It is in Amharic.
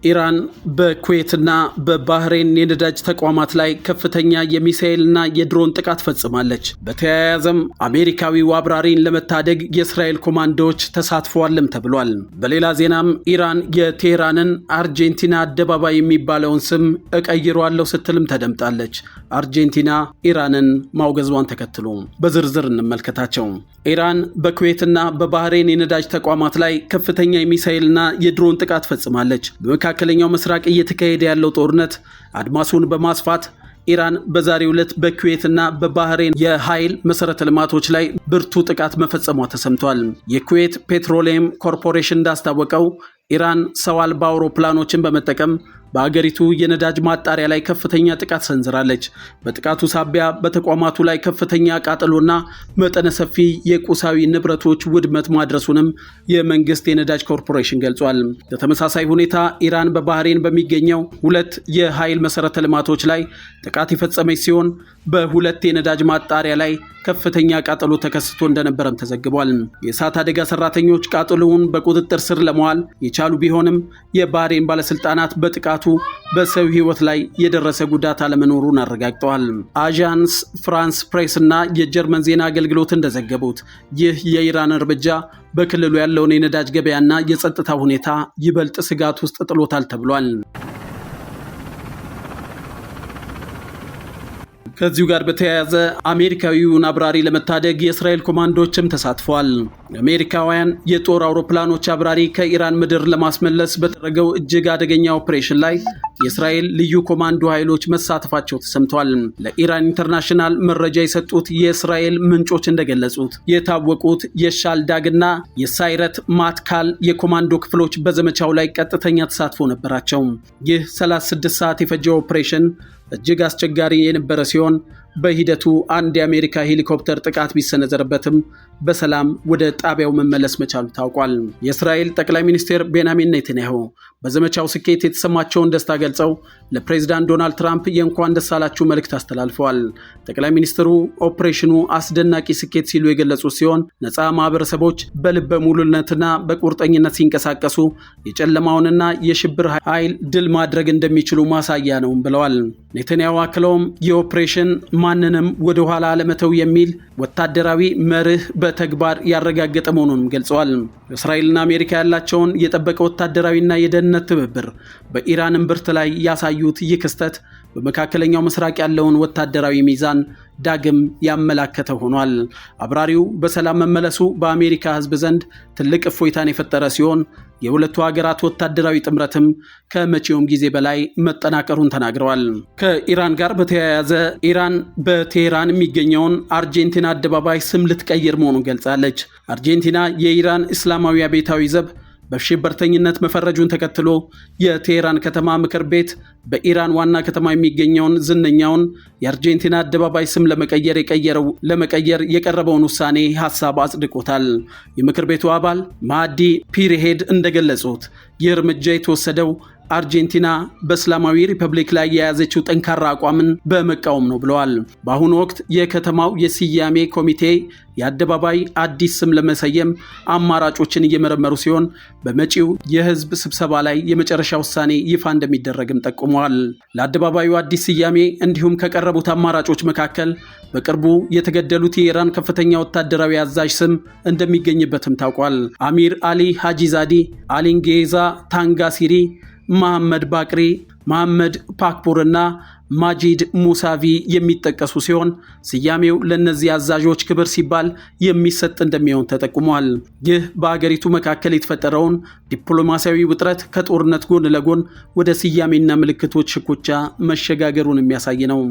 ኢራን በኩዌትና በባህሬን የነዳጅ ተቋማት ላይ ከፍተኛ የሚሳኤልና የድሮን ጥቃት ፈጽማለች። በተያያዘም አሜሪካዊው አብራሪን ለመታደግ የእስራኤል ኮማንዶዎች ተሳትፈዋልም ተብሏል። በሌላ ዜናም ኢራን የቴህራንን አርጀንቲና አደባባይ የሚባለውን ስም እቀይሯለሁ ስትልም ተደምጣለች። አርጀንቲና ኢራንን ማውገዟን ተከትሎ በዝርዝር እንመልከታቸው። ኢራን በኩዌትና በባህሬን የነዳጅ ተቋማት ላይ ከፍተኛ የሚሳኤልና የድሮን ጥቃት ፈጽማለች። በመካከለኛው ምስራቅ እየተካሄደ ያለው ጦርነት አድማሱን በማስፋት ኢራን በዛሬው ዕለት በኩዌትና በባህሬን የኃይል መሰረተ ልማቶች ላይ ብርቱ ጥቃት መፈጸሟ ተሰምቷል። የኩዌት ፔትሮሊየም ኮርፖሬሽን እንዳስታወቀው ኢራን ሰው አልባ አውሮፕላኖችን በመጠቀም በአገሪቱ የነዳጅ ማጣሪያ ላይ ከፍተኛ ጥቃት ሰንዝራለች። በጥቃቱ ሳቢያ በተቋማቱ ላይ ከፍተኛ ቃጠሎና መጠነ ሰፊ የቁሳዊ ንብረቶች ውድመት ማድረሱንም የመንግስት የነዳጅ ኮርፖሬሽን ገልጿል። በተመሳሳይ ሁኔታ ኢራን በባህሬን በሚገኘው 2 የኃይል መሰረተ ልማቶች ላይ ጥቃት የፈጸመች ሲሆን በ2 የነዳጅ ማጣሪያ ላይ ከፍተኛ ቃጠሎ ተከስቶ እንደነበረም ተዘግቧል። የእሳት አደጋ ሰራተኞች ቃጠሎውን በቁጥጥር ስር ለመዋል የቻሉ ቢሆንም የባህሬን ባለስልጣናት በጥቃቱ በሰው ሕይወት ላይ የደረሰ ጉዳት አለመኖሩን አረጋግጠዋል። አዣንስ ፍራንስ ፕሬስ እና የጀርመን ዜና አገልግሎት እንደዘገቡት ይህ የኢራን እርምጃ በክልሉ ያለውን የነዳጅ ገበያና የጸጥታ ሁኔታ ይበልጥ ስጋት ውስጥ ጥሎታል ተብሏል። ከዚሁ ጋር በተያያዘ አሜሪካዊውን አብራሪ ለመታደግ የእስራኤል ኮማንዶዎችም ተሳትፈዋል። አሜሪካውያን የጦር አውሮፕላኖች አብራሪ ከኢራን ምድር ለማስመለስ በተደረገው እጅግ አደገኛ ኦፕሬሽን ላይ የእስራኤል ልዩ ኮማንዶ ኃይሎች መሳተፋቸው ተሰምቷል። ለኢራን ኢንተርናሽናል መረጃ የሰጡት የእስራኤል ምንጮች እንደገለጹት የታወቁት የሻልዳግና የሳይረት ማትካል የኮማንዶ ክፍሎች በዘመቻው ላይ ቀጥተኛ ተሳትፎ ነበራቸው። ይህ 36 ሰዓት የፈጀው ኦፕሬሽን እጅግ አስቸጋሪ የነበረ ሲሆን በሂደቱ አንድ የአሜሪካ ሄሊኮፕተር ጥቃት ቢሰነዘርበትም በሰላም ወደ ጣቢያው መመለስ መቻሉ ታውቋል። የእስራኤል ጠቅላይ ሚኒስትር ቤንያሚን ኔታንያሁ በዘመቻው ስኬት የተሰማቸውን ደስታ ገልጸው ለፕሬዝዳንት ዶናልድ ትራምፕ የእንኳን ደስ አላችሁ መልእክት አስተላልፈዋል። ጠቅላይ ሚኒስትሩ ኦፕሬሽኑ አስደናቂ ስኬት ሲሉ የገለጹ ሲሆን ነፃ ማህበረሰቦች በልበ ሙሉነትና በቁርጠኝነት ሲንቀሳቀሱ የጨለማውንና የሽብር ኃይል ድል ማድረግ እንደሚችሉ ማሳያ ነው ብለዋል። ኔታንያሁ አክለውም የኦፕሬሽን ማንንም ወደ ኋላ ለመተው የሚል ወታደራዊ መርህ በተግባር ያረጋገጠ መሆኑን ገልጸዋል። እስራኤልና አሜሪካ ያላቸውን የጠበቀ ወታደራዊና የደህንነት ትብብር በኢራን እምብርት ላይ ያሳዩት ይህ ክስተት በመካከለኛው ምስራቅ ያለውን ወታደራዊ ሚዛን ዳግም ያመላከተ ሆኗል። አብራሪው በሰላም መመለሱ በአሜሪካ ሕዝብ ዘንድ ትልቅ እፎይታን የፈጠረ ሲሆን የሁለቱ ሀገራት ወታደራዊ ጥምረትም ከመቼውም ጊዜ በላይ መጠናከሩን ተናግረዋል። ከኢራን ጋር በተያያዘ ኢራን በቴህራን የሚገኘውን አርጀንቲና አደባባይ ስም ልትቀይር መሆኑን ገልጻለች። አርጀንቲና የኢራን እስላማዊ አብዮታዊ ዘብ በሽብርተኝነት መፈረጁን ተከትሎ የቴህራን ከተማ ምክር ቤት በኢራን ዋና ከተማ የሚገኘውን ዝነኛውን የአርጀንቲና አደባባይ ስም ለመቀየር የቀረበውን ውሳኔ ሀሳብ አጽድቆታል። የምክር ቤቱ አባል ማህዲ ፒርሄድ እንደገለጹት ይህ እርምጃ የተወሰደው አርጀንቲና በእስላማዊ ሪፐብሊክ ላይ የያዘችው ጠንካራ አቋምን በመቃወም ነው ብለዋል። በአሁኑ ወቅት የከተማው የስያሜ ኮሚቴ የአደባባይ አዲስ ስም ለመሰየም አማራጮችን እየመረመሩ ሲሆን በመጪው የህዝብ ስብሰባ ላይ የመጨረሻ ውሳኔ ይፋ እንደሚደረግም ጠቁመዋል። ለአደባባዩ አዲስ ስያሜ እንዲሁም ከቀረቡት አማራጮች መካከል በቅርቡ የተገደሉት የኢራን ከፍተኛ ወታደራዊ አዛዥ ስም እንደሚገኝበትም ታውቋል። አሚር አሊ ሃጂዛዲ፣ አሊንጌዛ ታንጋሲሪ፣ መሐመድ ባቅሪ፣ መሐመድ ፓክፑር እና ማጂድ ሙሳቪ የሚጠቀሱ ሲሆን ስያሜው ለእነዚህ አዛዦች ክብር ሲባል የሚሰጥ እንደሚሆን ተጠቁሟል። ይህ በአገሪቱ መካከል የተፈጠረውን ዲፕሎማሲያዊ ውጥረት ከጦርነት ጎን ለጎን ወደ ስያሜና ምልክቶች ሽኩቻ መሸጋገሩን የሚያሳይ ነው።